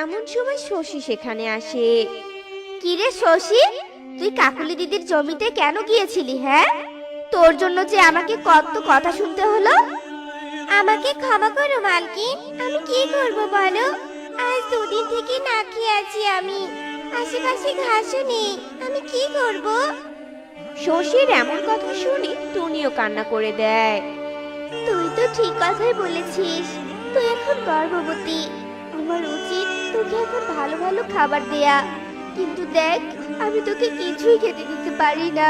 এমন সময় শশী সেখানে আসে। কিরে শশী, তুই কাকুলি দিদির জমিতে কেন গিয়েছিলি? হ্যাঁ, তোর জন্য যে আমাকে কত কথা শুনতে হলো। আমাকে ক্ষমা করো মালকিন, আমি কি করব বলো? আজ দুদিন থেকে না খেয়ে আছি আমি, আশেপাশে ঘাসও নেই, আমি কি করব? শশীর এমন কথা শুনে টুনিও কান্না করে দেয়। তুই তো ঠিক কথাই বলেছিস, তুই এখন গর্ভবতী, আমার উচিত তোকে এখন ভালো ভালো খাবার দেয়া, কিন্তু দেখ আমি তোকে কিছুই খেতে দিতে পারি না।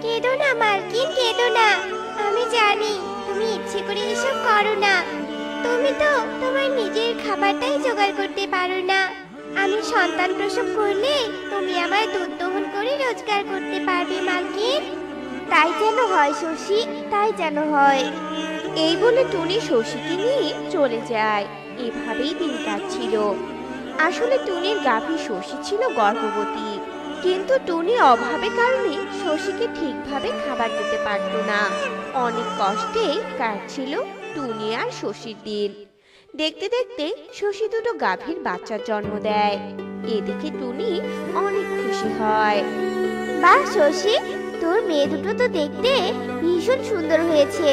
কেঁদো না মালকিন, কেঁদো না, আমি জানি তুমি ইচ্ছে করে এসব করো না, তুমি তো তোমার নিজের খাবারটাই জোগাড় করতে পারো না। আমি সন্তান প্রসব করলে তুমি আমার দুধ দহন করে রোজগার করতে পারবে মালকিন। তাই যেন হয় শশী, তাই যেন হয়। এই বলে টুনি শশীকে নিয়ে চলে যায়। এভাবেই দিন কাটছিল। আসলে টুনির গাভী শশী ছিল গর্ভবতী, কিন্তু টুনি অভাবের কারণে শশীকে ঠিকভাবে খাবার দিতে পারত না। অনেক কষ্টে কাটছিল টুনি আর শশীর দিন। দেখতে দেখতে শশী দুটো গাভীর বাচ্চার জন্ম দেয়। এদিকে টুনি অনেক খুশি হয়। বাহ শশী, তোর মেয়ে দুটো তো দেখতে ভীষণ সুন্দর হয়েছে।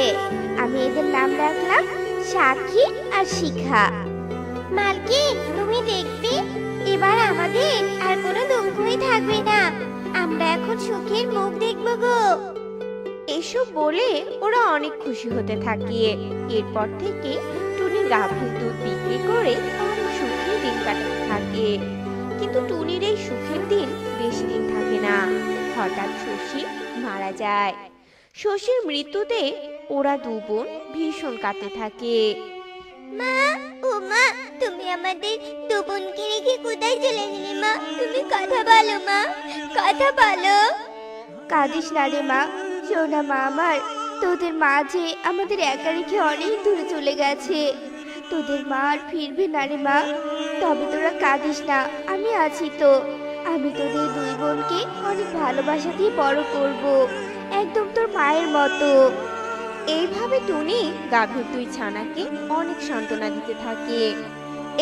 আমি এদের নাম রাখলাম সাক্ষী আর শিখা। মালকিন তুমি দেখবে, এবার আমাদের আর কোনো দুঃখই থাকবে না, আমরা এখন সুখের মুখ দেখবো গো। এসব বলে ওরা অনেক খুশি হতে থাকে। এরপর থেকে টুনি গাভীর দুধ বিক্রি করে অনেক সুখে দিন কাটাতে থাকে। কিন্তু টুনির এই সুখের দিন বেশি দিন থাকে না। হঠাৎ শশী মারা যায়। শশীর মৃত্যুতে ওরা দু বোন ভীষণ কাঁদতে থাকে। মা, ও মা, তুমি আমাদের দু বোনকে রেখে কোথায় চলে গেলে মা? তুমি কথা বলো মা, কথা বলো। কাঁদিস না রে মা, সোনা মা আমার, তোদের মা যে আমাদের একা রেখে অনেক দূরে চলে গেছে, তোদের মা আর ফিরবে না রে মা। তবে তোরা কাঁদিস না, আমি আছি তো। আমি তোদের দুই বোনকে অনেক ভালোবাসা দিয়ে বড় করব, একদম তোর মায়ের মতো। এইভাবে টুনি গাভীর দুই ছানাকে অনেক সান্ত্বনা দিতে থাকে।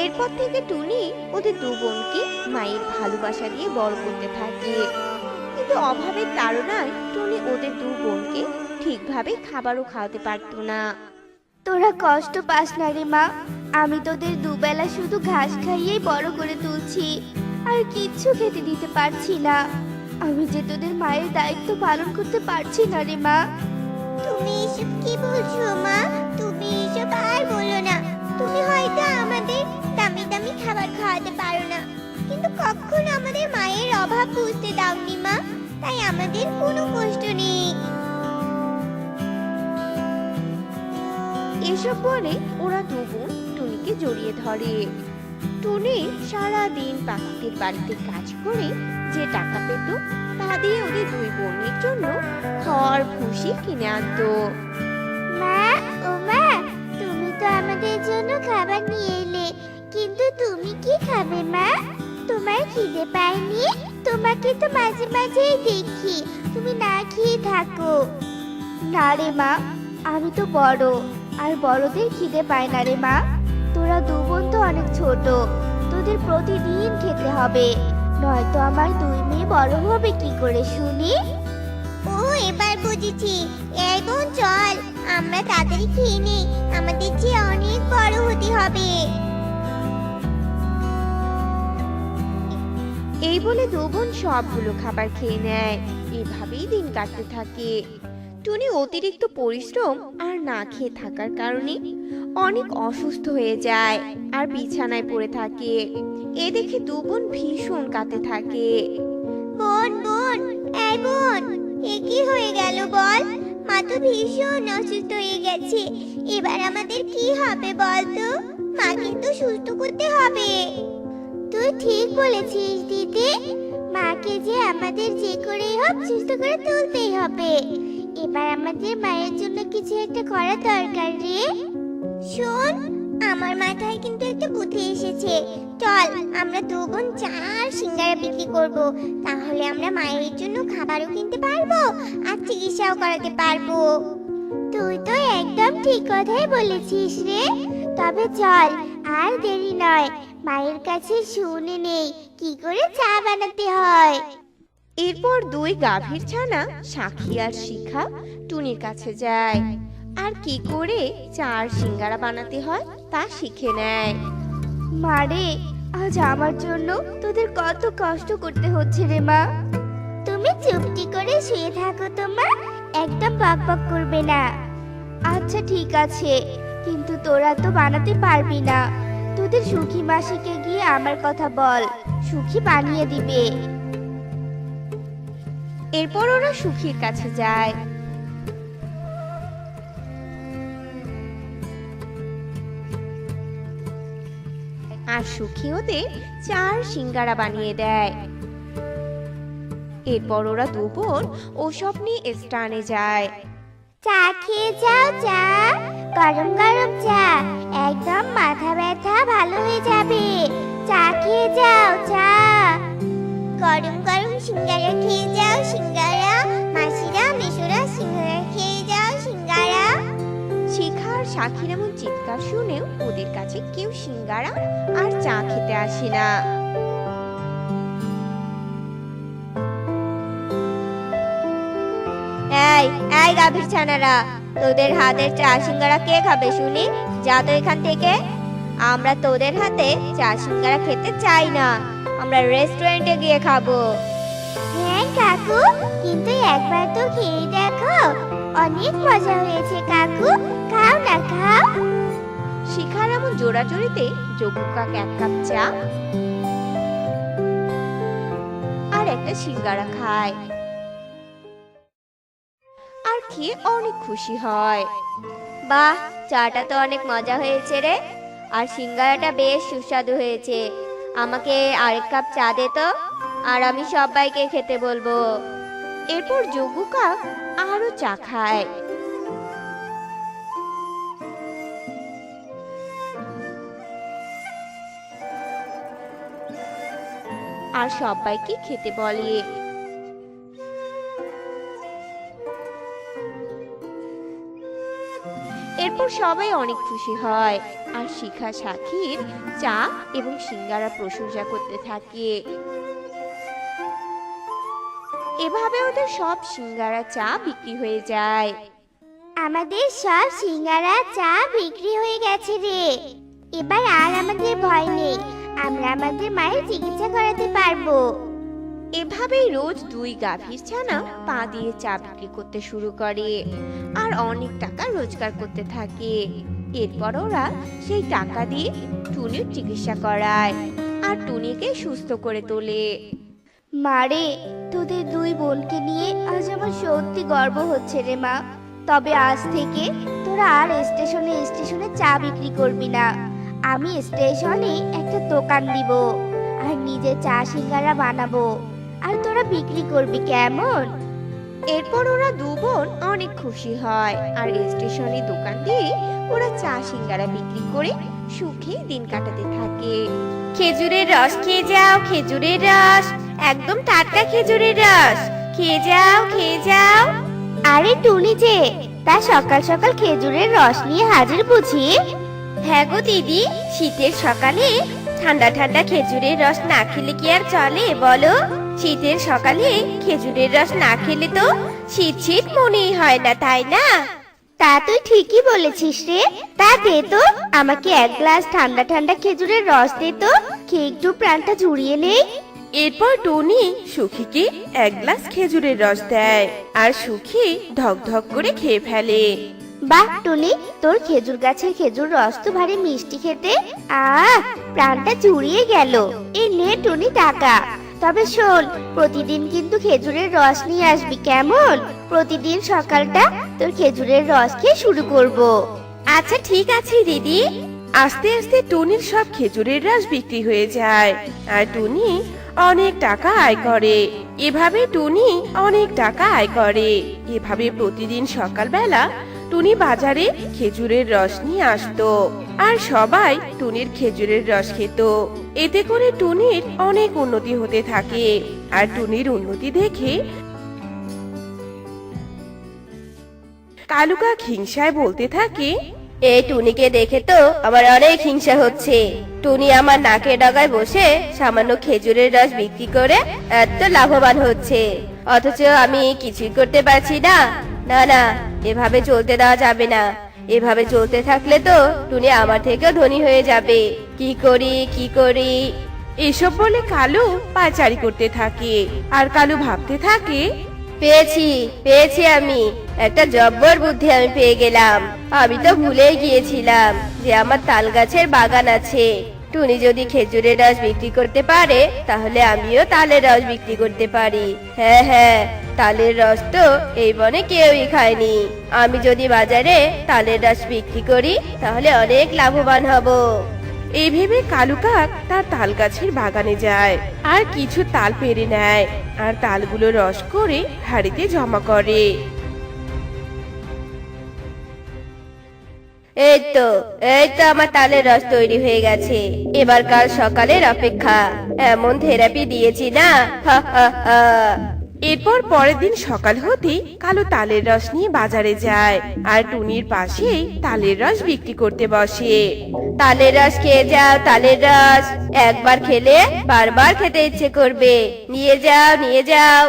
এরপর থেকে টুনি ওদের দু বোনকে মায়ের ভালোবাসা দিয়ে বড় করতে থাকে। কিন্তু অভাবের তাড়নায় টুনি ওদের দু বোনকে ঠিকভাবে খাবারও খাওয়াতে পারতো না। তোরা কষ্ট পাস না রে মা, আমি তোদের দুবেলা শুধু ঘাস খাইয়েই বড় করে তুলছি, আর কিচ্ছু খেতে দিতে পারছি না। আমি যে তোদের মায়ের দায়িত্ব পালন করতে পারছি না রে মা। তুমি এসব কি বলছো মা? তুমি এসব আর বলো না। তুমি হয়তো আমাদের দামি দামি খাবার খাওয়াতে পারো না, কিন্তু কখনো আমাদের মায়ের অভাব বুঝতে দাওনি মা, তাই আমাদের কোনো কষ্ট নেই। এসব বলে ওরা দু বোন টুনিকে জড়িয়ে ধরে। টুনি সারা দিন পাখিদের বাড়িতে কাজ করে যে টাকা পেত তা দিয়ে ওদের দুই বোনের জন্য খড় ভুসি কিনে আনতো। মা, ও মা, তুমি তো আমাদের জন্য খাবার নিয়ে এলে, কিন্তু তুমি কি খাবে মা? তোমার খিদে পায়নি? তোমাকে তো মাঝে মাঝেই দেখি তুমি না খেয়ে থাকো। না রে মা, আমি তো বড়, আর বড়দের খিদে পায় না রে মা। তোরা দু বোন তো অনেক ছোট, তোদের প্রতিদিন খেতে হবে, নয়তো আমার দুই মেয়ে বড় হবে কি করে শুনি? ও এবার বুঝেছি। এই বোন চল, আমরা তাড়াতাড়ি খেয়ে নেই, আমাদের যে অনেক বড় হতে হবে। এই বলে দু বোন সবগুলো খাবার খেয়ে নেয়। এভাবেই দিন কাটতে থাকে। টুনি অতিরিক্ত পরিশ্রম আর না খেয়ে থাকার কারণে অনেক অসুস্থ হয়ে যায় আর বিছানায় পড়ে থাকে। এ দেখে দু বোন ভীষণ কাঁদতে থাকে। বোন বোন, এই বোন, এ কি হয়ে গেল বল? মা তো ভীষণ অসুস্থ হয়ে গেছে, এবার আমাদের কি হবে বল তো? মা কিন্তু সুস্থ করতে হবে। তুই ঠিক বলেছিস দিদি, মাকে যে আমাদের যে করেই হোক সুস্থ করে তুলতেই হবে। এবার আমাদের মায়ের জন্য কিছু একটা করা দরকার রে। শোন, আমার মাথায় কিন্তু একটা বুদ্ধি এসেছে। চল, আমরা দু বোন চা আর সিঙ্গারা বিক্রি করব, তাহলে আমরা মায়ের জন্য খাবারও কিনতে পারবো আর চিকিৎসাও করাতে পারবো। তুই তো একদম ঠিক কথাই বলেছিস রে। তবে চল, আর দেরি নয়, মায়ের কাছে শুনে নেই কি করে চা বানাতে হয়। এরপর দুই গাভীর ছানা সাক্ষী আর শিখা টুনির কাছে যায় আর কি করে চার সিঙ্গারা বানাতে হয় তা শিখে নেয়। মারে, আজ আমার জন্য তোদের কত কষ্ট করতে হচ্ছে রে মা। তুমি চুপটি করে শুয়ে থাকো তো মা, একদম বকবক করবে না। আচ্ছা ঠিক আছে, কিন্তু তোরা তো বানাতে পারবি না। তোদের সুখী মাসিকে গিয়ে আমার কথা বল, সুখী বানিয়ে দিবে। এরপর ওরা সুখীর কাছে যায়। আর সুখী ওদের চার সিঙ্গারা বানিয়ে দেয়। এরপর ওরা দু বোন ওসব নিয়ে স্টানে যায়। চা খেয়ে যাও, চা গরম গরম চা, একদম মাথা ব্যথা ভালো হয়ে যাবে। চা খেয়ে যাও, চা গরম গরম সিঙ্গারা খেয়ে যাও, সিঙ্গারা মাসিরা মেশোরা সিঙ্গারা খেয়ে যাও, সিঙ্গারা। শিখা আর সাক্ষীর এমন চিৎকার শুনেও ওদের কাছে কেউ সিঙ্গারা আর চা খেতে আসে না। এই এই গাভীর ছানারা, তোদের হাতের চা সিঙ্গারা কে খাবে শুনি? যা তো এখান থেকে। আমরা তোদের হাতে চা সিঙ্গারা খেতে চাই না, আমরা রেস্টুরেন্টে গিয়ে খাবো। হ্যাঁ কাকু, কিন্তু একবার তো খেয়ে দেখো, অনেক মজা হয়েছে কাকু, খাও না খাও। শিখার এমন জোড়াজোড়িতে যোগু কাকা এক কাপ চা আর একটা সিঙ্গারা খায় আর খেয়ে অনেক খুশি হয়। বাহ, চাটা তো অনেক মজা হয়েছে রে, আর সিঙ্গারাটা বেশ সুস্বাদু হয়েছে। আমাকে আরেক কাপ চা দে তো, আর আমি সবাইকে খেতে বলবো। এরপর যোগু কাক আরো চা খায়। আর সবাইকে খেতে বলে। এরপর সবাই অনেক খুশি হয় আর শিখা সাক্ষীর চা এবং সিঙ্গারা প্রশংসা করতে থাকে। এভাবে ওদের সব সিঙ্গারা চা বিক্রি হয়ে যায়। আমাদের সব সিঙ্গারা চা বিক্রি হয়ে গেছে রে, এবার আর আমাদের ভয় নেই, আমরা আমাদের মায়ের চিকিৎসা করাতে পারবো। এভাবেই রোজ দুই গাভীর ছানা পা দিয়ে চা বিক্রি করতে শুরু করে আর অনেক টাকা রোজগার করতে থাকে। এরপর ওরা সেই টাকা দিয়ে টুনির চিকিৎসা করায় আর টুনিকে সুস্থ করে তোলে। মারে, তোদের দুই বোনকে নিয়ে আজ আমার সত্যি গর্ব হচ্ছে রে মা। তবে আজ থেকে তোরা আর স্টেশনে স্টেশনে চা বিক্রি করবি না। আমি স্টেশনে একটা দোকান দিব আর নিজে চা সিঙ্গারা বানাবো, আর তোরা বিক্রি করবি, কেমন? এরপর ওরা দু বোন অনেক খুশি হয় আর স্টেশনে দোকান দিয়ে ওরা চা সিঙ্গারা বিক্রি করে সুখে দিন কাটাতে থাকে। খেজুরের রস খেয়ে যাও, খেজুরের রস, একদম টাটকা খেজুরের রস, খেয়ে যাও খেয়ে যাও। আরে টুনি যে, তা সকাল সকাল খেজুরের রস নিয়ে হাজির বুঝি? হ্যাঁ গো দিদি, শীতের সকালে ঠান্ডা ঠান্ডা খেজুরের রস না খেলে কি আর চলে বলো? শীতের সকালে খেজুরের রস না খেলে তো শীত শীত মনেই হয় না, তাই না? তা তুই ঠিকই বলেছিস রে। তা দে তো, আমাকে এক গ্লাস ঠান্ডা ঠান্ডা খেজুরের রস দে তো, খেয়ে একটু প্রাণটা জুড়িয়ে নেই। এরপর টনি সুখীকে এক গ্লাস খেজুরের রস দেয় আর সুখী ঢক ঢক করে খেয়ে ফেলে। বাহ টুনি, তোর খেজুর গাছের খেজুর রস তো ভারী মিষ্টি খেতে। আহ, প্রাণটা জুড়িয়ে গেল। এই নে টুনি টাকা। তবে শোন, প্রতিদিন কিন্তু খেজুরের রস নিয়ে আসবি, কেমন? প্রতিদিন সকালটা তোর খেজুরের রস খেয়ে শুরু করব। আচ্ছা ঠিক আছে দিদি। আস্তে আস্তে টনির সব খেজুরের রস বিক্রি হয়ে যায় আর টনি অনেক টাকা আয় করে। এভাবে টনি অনেক টাকা আয় করে। এভাবে প্রতিদিন সকালবেলা টুনি বাজারে খেজুরের রস নিয়ে আসতো আর সবাই টুনির খেজুরের রস খেত। এতে করে টুনির অনেক উন্নতি হতে থাকে আর টুনির উন্নতি দেখে কালুকাক হিংসায় বলতে থাকে, এই টুনিকে দেখে তো আমার অনেক হিংসা হচ্ছে। টুনি আমার নাকের ডগায় বসে সামান্য খেজুরের রস বিক্রি করে এত লাভবান হচ্ছে, অথচ আমি কিছুই করতে পারছি না। না না, এভাবে চলতে দেওয়া যাবে না। এভাবে চলতে থাকলে তো টুনি আমার থেকেও ধনী হয়ে যাবে। কি করি কি করি। এসব বলে কালু পায়চারি করতে থাকে। আর কালু ভাবতে থাকে, পেয়েছি পেয়েছি, আমি একটা জব্বর বুদ্ধি আমি পেয়ে গেলাম। আমি তো ভুলেই গিয়েছিলাম যে আমার তাল গাছের বাগান আছে। টুনি যদি খেজুরের রস বিক্রি করতে পারে তাহলে আমিও তালের রস বিক্রি করতে পারি। হ্যাঁ হ্যাঁ, তালের রস তো এই বনে কেউই খায়নি। আমি যদি বাজারে তালের রস বিক্রি করি তাহলে অনেক লাভবান হব। এই ভেবে কালু কাক তার তাল গাছের বাগানে যায় আর কিছু তাল পেড়ে নেয় আর তালগুলো রস করে হাঁড়িতে জমা করে। এই তো আমার তালের রস তৈরি হয়ে গেছে। এবার কাল সকালের অপেক্ষা। এমন থেরাপি দিয়েছি না, হা হা হা। এরপর পরের দিন সকাল হতেই কালু তালের রস নিয়ে বাজারে যায় আর টুনির পাশেই তালের রস বিক্রি করতে বসে। তালের রস খেয়ে যাও, তালের রস একবার খেলে বারবার খেতে ইচ্ছে করবে। নিয়ে যাও নিয়ে যাও।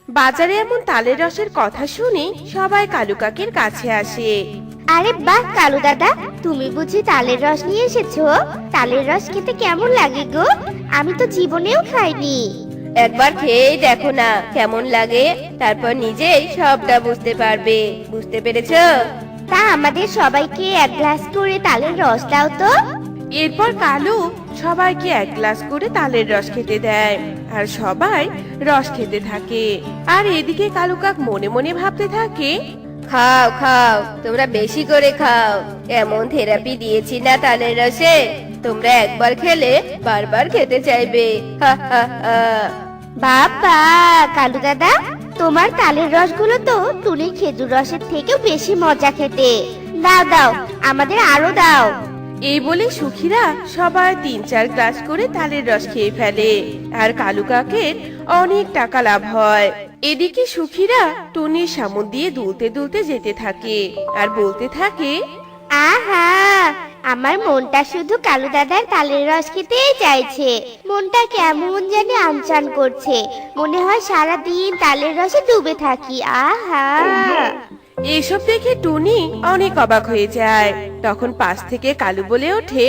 বাজারে এমন তালের রসের কথা শুনে সবাই কালু কাকের কাছে আসে। আরে বাহ কালু দাদা, তুমি বুঝি তালের রস নিয়ে এসেছো? তালের রস খেতে কেমন লাগে গো? আমি তো জীবনেও খাইনি। একবার খেয়েই দেখো না কেমন লাগে, তারপর নিজেই সবটা বুঝতে পারবে। বুঝতে পেরেছো? তা আমাদের সবাইকে এক গ্লাস করে তালের রস দাও তো। এরপর কালু সবাইকে এক গ্লাস করে তালের রস খেতে দেয় আর সবাই রস খেতে থাকে। আর এদিকে কালু কাক মনে মনে ভাবতে থাকে, খাও খাও, তোমরা বেশি করে খাও। এমন থেরাপি দিয়েছি না তালের রসে, তোমরা একবার খেলে বারবার খেতে চাইবে। হা হা হা। বাবা কালু দাদা, তোমার তালের রসগুলো তো টুনির খেজুর রসের থেকেও বেশি মজা খেতে। দাও দাও, আমাদের আরো দাও। এই বলে সুখীরা সবাই ৩-৪ গ্লাস করে তালের রস খেয়ে ফেলে আর কালু কাকের অনেক টাকা লাভ হয়। এদিকে সুখীরা টুনির সামনে দিয়ে দুলতে দুলতে যেতে থাকে আর বলতে থাকে, আহা, আমার মনটা শুধু কালু দাদার তালের রস খেতেই চাইছে। মনটা কেমন জানি আনচান করছে, মনে হয় সারা দিন তালের রসে ডুবে থাকি। আহা। এসব দেখে টুনি অনেক অবাক হয়ে যায়। তখন পাশ থেকে কালু বলে ওঠে,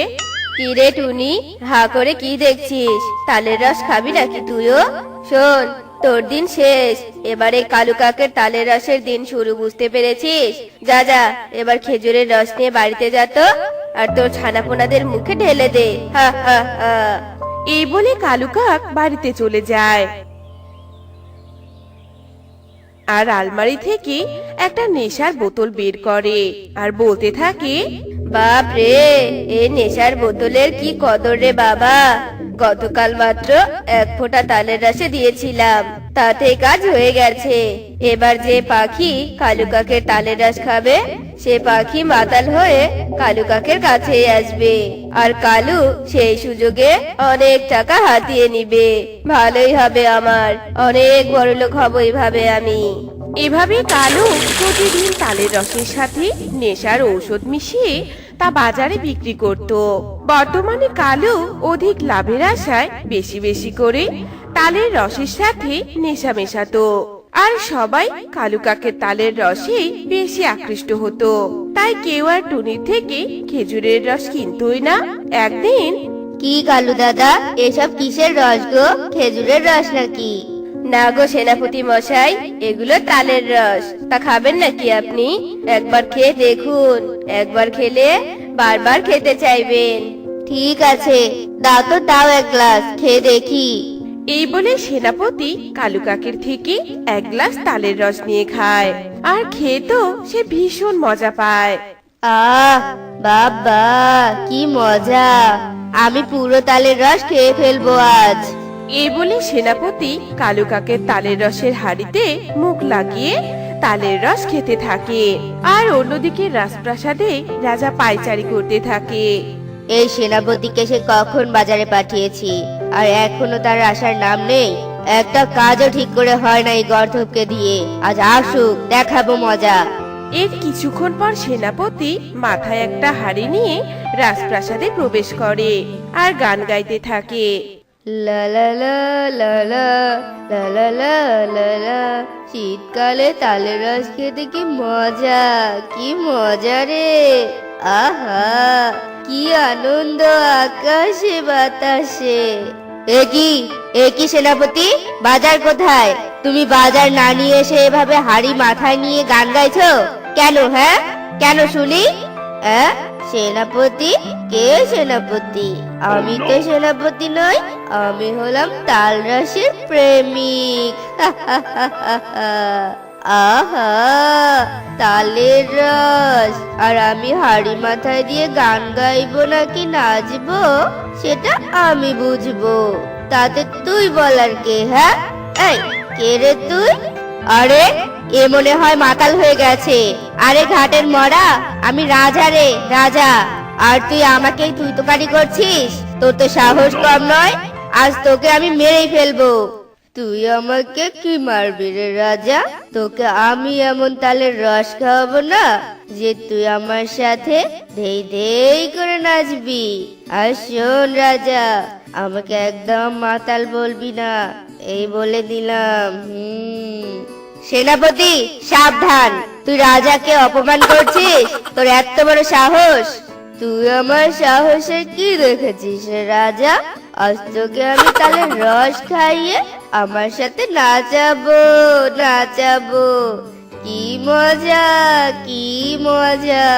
কি রে টুনি, হা করে কি দেখছিস? তালের রস খাবি নাকি তুইও? শোন, তোর দিন শেষ। এবারে কালু কাকের তালের রসের দিন শুরু, বুঝতে পেরেছিস? যা যা, এবার খেজুরের রস নিয়ে বাড়িতে যা তো, আর তোর ছানাপোনাদের মুখে ঢেলে দে। হা হা হা। এই বলে কালু কাক বাড়িতে চলে যায় আর আলমারি থেকে একটা নেশার বোতল বের করে আর বলতে থাকে, বাপ রে, এই নেশার বোতলের কি কদর রে বাবা। গতকাল মাত্র 1 ফোঁটা তালের রসে দিয়েছিলাম, তাতে কাজ হয়ে গেছে। এবার যে পাখি কালু কাকের তালের রস খাবে, সে পাখি মাতাল হয়ে কালু কাকের কাছে আসবে, আর কালু সেই সুযোগে অনেক টাকা হাতিয়ে নিবে। ভালোই হবে আমার, অনেক বড়লোক হব এভাবে আমি। এভাবে কালু প্রতিদিন তালের রসের সাথে নেশার ঔষধ মিশিয়ে তা বাজারে বিক্রি করত। বর্তমানে কালু অধিক লাভের আশায় বেশি বেশি করে তালের রসের সাথে নেশা মেশাতো আর সবাই কালু কাকের তালের রসে বেশি আকৃষ্ট হতো। তাই কেউ আর টুনির থেকে খেজুরের রস কিনতই না। একদিন, কি কালু দাদা, এসব কিসের রস গো? খেজুরের রস নাকি? না গো সেনাপতি মশাই, এগুলো তালের রস। তা খাবেন নাকি আপনি? একবার খেয়ে দেখুন, একবার খেলে বারবার খেতে চাইবেন। ঠিক আছে, দাও তো দাও, 1 গ্লাস খেয়ে দেখি। এই বলে সেনাপতি কালু কাকের থেকে 1 গ্লাস তালের রস নিয়ে খায় আর খেয়ে তো সে ভীষণ মজা পায়। আহ বাবা, কি মজা! আমি পুরো তালের রস খেয়ে ফেলবো আজ। এই বলে সেনাপতি কালু কাকের তালের রসের হাড়িতে মুখ লাগিয়ে তালের রস খেতে থাকে আর অন্যদিকে রাজপ্রাসাদে রাজা পায়চারি করতে থাকে। এই সেনাপতিকে সে কখন বাজারে পাঠিয়েছি, আর এখনো তার আসার নাম নেই। একটা কাজও ঠিক করে হয় না এই গর্ধবকে দিয়ে। আজ আসুক, দেখাবো মজা। এর কিছুক্ষণ পর সেনাপতি মাথায় একটা হাড়ি নিয়ে রাজপ্রাসাদে প্রবেশ করে আর গান গাইতে থাকে। লা লা লা লা লা লা লা লা লা লা। শীতকালে তালের রস খেতে কি মজা, কি মজা রে। আহা, কি আনন্দ আকাশে বাতাসে। একি সেনাপতি, বাজার কোথায়? তুমি বাজার না নিয়ে এসে এভাবে হাড়ি মাথায় নিয়ে গান গাইছো কেন? হ্যাঁ, কেন শুনি? সেনাপতি? কে সেনাপতি? আমি তো সেনাপতি নই, আমি হলাম তালরসের প্রেমিক। আহা, তালের রস, আর আমি হাড়ি মাথায় দিয়ে গান গাইবো নাকি নাচবো সেটা আমি বুঝবো, তাতে তুই বলার কে? হ্যাঁ, এই কে রে তুই? আরে, এ মনে হয় মাতাল হয়ে গেছে। আরে ঘাটের মরা, আমি রাজা রে, রাজা। আর তুই আমাকে তুই তোকারি করছিস? তোর তো সাহস কম নয়, আজ তোকে আমি মেরেই ফেলবো। তুই আমাকে কি মারবি রে রাজা? তোকে আমি এমন তালের রস খাওয়াবো না যে তুই আমার সাথে ধেই ধেই করে নাচবি। আর শোন রাজা, আমাকে একদম মাতাল বলবি না, এই বলে দিলাম। সেনাপতি সাবধান, তুই রাজাকে অপমান করছিস, তোর এত বড় সাহস। তুই আমার সাহসের কি দেখেছিস রে রাজা? আজ তোকে আমি তাহলে রস খাইয়ে আমার সাথে নাচাবো, নাচাবো। কি মজা, কি মজা।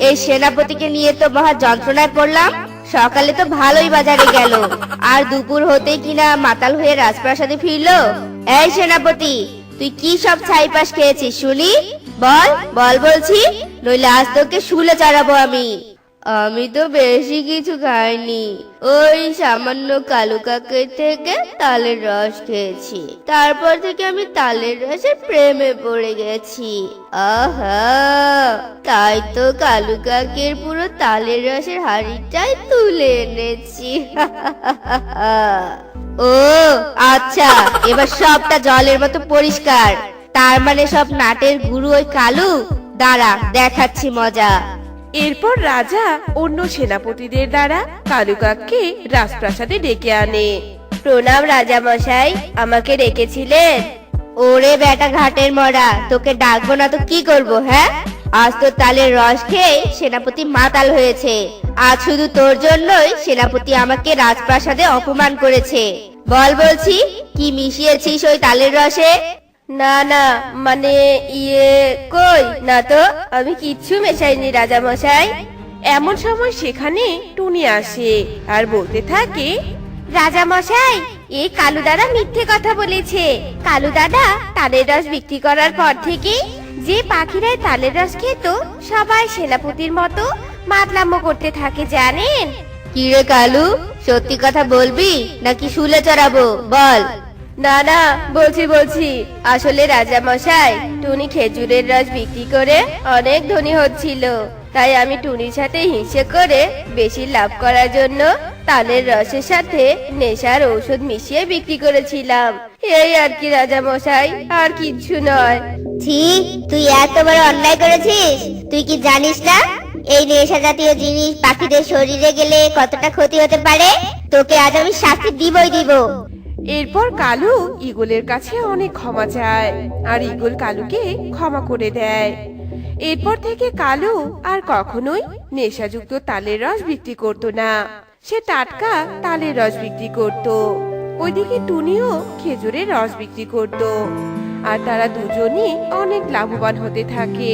এই সেনাপতিকে নিয়ে তো মহা যন্ত্রণায় পড়লাম। সকালে তো ভালোই বাজারে গেল, আর দুপুর হতেই কিনা মাতাল হয়ে রাজপ্রাসাদে ফিরলো। এই সেনাপতি, তুই কি সব ছাইপাশ খেয়েছিস শুনি? বল বল বলছি, নইলে আজ তোকে শুলে চড়াবো আমি। আমি তো বেশি কিছু খাইনি, ওই সামান্য কালু কাকের থেকে তালের রস খেয়েছি, তারপর থেকে আমি তালের রসের প্রেমে পড়ে গেছি। আহা, তাই তো কালু কাকের পুরো তালের রসের হাঁড়িটাই তুলে এনেছি। ও আচ্ছা, এবার সবটা জলের মতো পরিষ্কার। তার মানে সব নাটের গুরু ওই কালু। দাঁড়া, দেখাচ্ছি মজা। এরপর রাজা অন্য সেনাপতিদের দ্বারা কালুকাককে রাজপ্রাসাদে ডেকে আনে। প্রণাম রাজা মশাই, আমাকে ডেকেছিলেন? ওরে বেটা ঘাটের মরা, তোকে ডাকবো না তো কি করবো? হ্যাঁ, আজ তো তালের রস খেয়ে সেনাপতি মাতাল হয়েছে। আজ শুধু তোর জন্যই সেনাপতি আমাকে রাজপ্রাসাদে অপমান করেছে। বল বলছি, কি মিশিয়েছিস ওই তালের রসে? না না, মানে কই না তো, আমি কিচ্ছু মেশাইনি রাজা মশাই। এমন সময় সেখানে টুনি আসে আর বলতে থাকে, রাজা মশাই, এই কালু দাদা মিথ্যে কথা বলেছে। কালু দাদা তালের রস বিক্রি করার পর থেকে যে পাখিরাই তালের রস খেত সবাই সেনাপতির মতো মাতলামো করতে থাকে, জানেন? কি রে কালু, সত্যি কথা বলবি নাকি শুলে চড়াবো? বল। না না, বলছি, আসলে রাজা মশাই, টুনি খেজুরের রস বিক্রি করে অনেক ধনী হচ্ছিল, তাই আমি টুনির সাথে হিংসে করে বেশি লাভ করার জন্য তালের রসের সাথে নেশার ঔষধ মিশিয়ে বিক্রি করেছিলাম। এই আর কি রাজা মশাই, আর কিচ্ছু নয়। ঠিক, তুই এত বড় অন্যায় করেছিস। তুই কি জানিস না এই নেশা জাতীয় জিনিস পাখিদের শরীরে গেলে কতটা ক্ষতি হতে পারে? তোকে আজ আমি শাস্তি দিবই দিব। এরপর কালু ঈগলের কাছে অনেক ক্ষমা চায়, আর ঈগল কালুকে ক্ষমা করে দেয়। এরপর থেকে কালু আর কখনোই নেশাযুক্ত তালের রস বিক্রি করতো না, সে টাটকা তালের রস বিক্রি করত। ওইদিকে টুনিও খেজুরের রস বিক্রি করত, আর তারা দুজনই অনেক লাভবান হতে থাকে।